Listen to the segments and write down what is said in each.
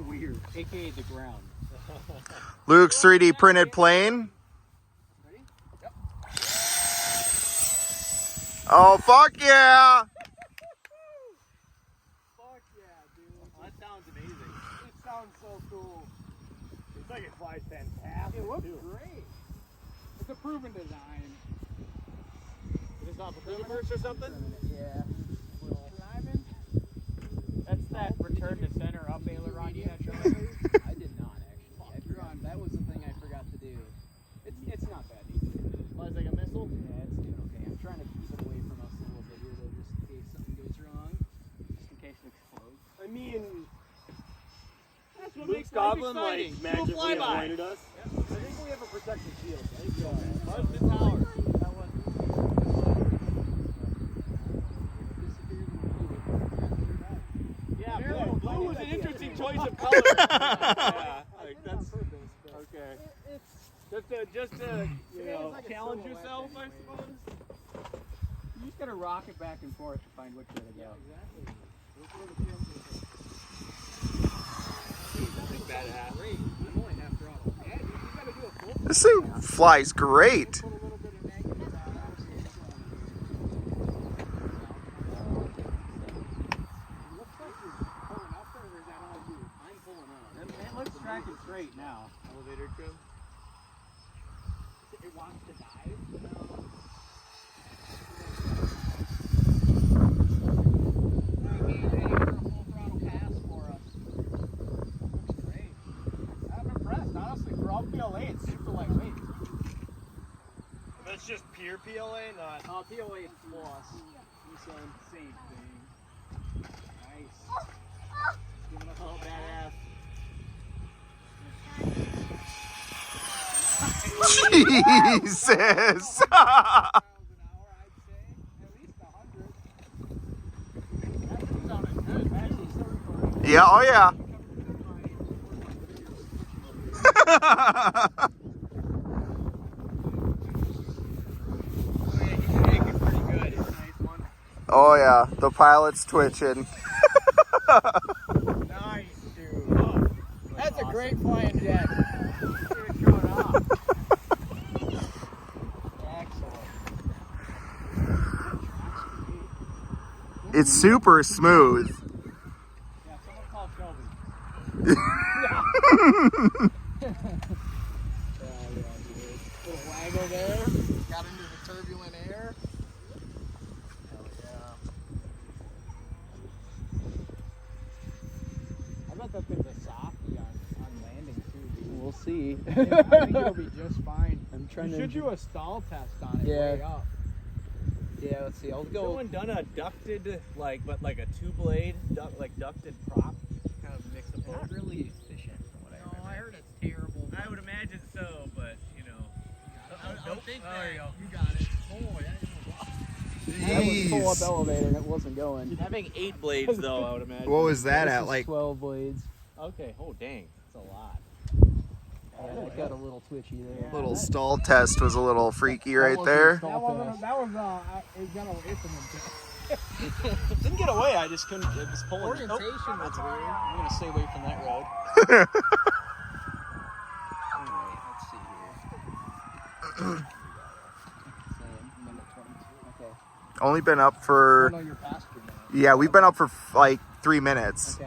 weird. AKA the ground. Luke's 3D printed plane. Ready? Yep. Oh, fuck yeah! Fuck yeah, dude. Oh, that sounds amazing. It sounds so cool. It's like it flies fantastic. It looks too. great. It's a proven design. It's not the universe or something? Yeah. Climbing. That's that return to center up aileron you had shown. I did not actually. That was the thing I forgot to do. It's not bad. Flies like a missile? Yeah, it's doing okay. I'm trying to keep it away from us a little bit here though, just in case something goes wrong. Just in case it explodes. I mean, That's what Luke makes life Goblin exciting. like magically flyby. avoided us. Yep. I think we have a protective shield, right? Buzz the tower. That was Yeah, Apparently, blue was an idea. interesting choice of color. Yeah, like that's okay. Just to you know, like a challenge silhouette yourself, I anyway. suppose. You just gotta rock it back and forth to find which way to go. Exactly. Badass. Great. I'm only half throttle. Yeah, you gotta do a full. This thing flies great. Put a little bit of negative power. Looks like you're pulling up there, or is that all you? I'm pulling up. It looks tracking straight now. Elevator trim. It wants to dive. Ready for a full throttle pass for us. Looks great. I'm impressed, honestly. For all PLA, it's super lightweight. That's just pure PLA, not. PLA is plus. Same thing. Nice. Giving us all badass. Jesus! Yeah, oh yeah. Oh yeah, the pilot's twitching. Nice, dude. That's a great flying jet. Showing off. Excellent. It's super smooth. Yeah, someone call Shelby. Yeah, dude. Little waggle there. Got into the turbulent air. Hell yeah. I bet that thing's a softie on landing too, dude. We'll see. I think it'll be just fine. I'm trying to. You should do a stall test on it. Yeah. Way up. Yeah, let's see. I'll go. Someone done a ducted, like a two-blade, ducted prop, kind of mix of both. Not really efficient from what I remember. I heard it's terrible. I would imagine so, but you know. I don't think there you go. You got it. Oh, yeah. That was full up elevator and it wasn't going. Having 8 blades, though, I would imagine. What was that This at? is Like 12 blades. Okay. Oh, dang. That's a lot. Yeah, that got a little twitchy there. little stall test was a little freaky right there. That was it got away from him. Didn't get away. I just couldn't. It was pulling. Orientation was weird. I'm gonna stay away from that road. Alright, let's see here. So, minute 22. Okay. Only been up for, Oh, no, you're past your minute. yeah, we've been up for like 3 minutes. Okay.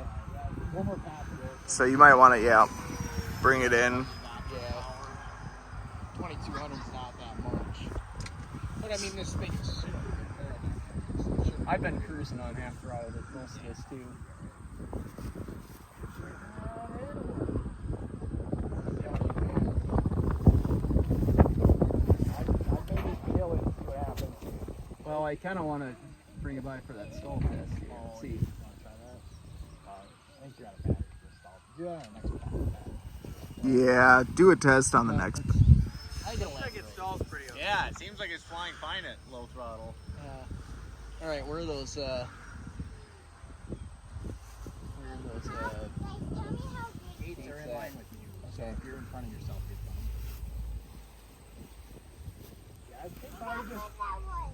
One more pass to go. So you might want to, yeah, bring it in. Yeah. 2200 is not that much. But I mean, this thing is super good. I've been cruising on half throttle with most of this too. Well, I kind of want to bring it by for that stall test here. Let's see. I think you're out of battery for the stall. Do that on the next one. Yeah, do a test on the next. Looks like it stalls pretty okay. Yeah, it seems like it's flying fine at low throttle. All right, where are those? Gates are in line with you. So if you're in front of yourself, you're fine. Yeah, I'd say probably just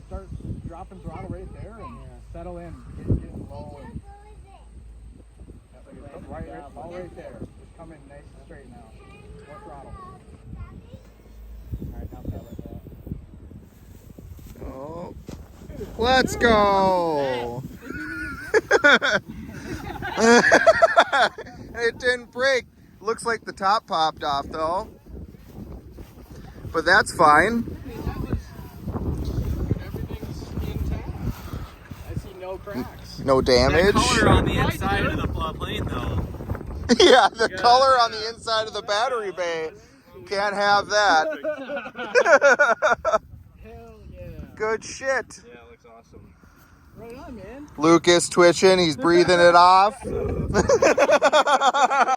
start dropping throttle right there and settle in, get low. And All right there. Just come in nice and straight now. More throttle. Alright, now pedal it. Oh. Let's go. It didn't break. Looks like the top popped off though. But that's fine. Everything's intact. I see no cracks. No damage. That color on the inside of the plane, though. Yeah, the color on the inside of the battery bay. Can't have that. Hell yeah. Good shit. Yeah, it looks awesome. Right on, man. Lucas twitching. He's breathing it off.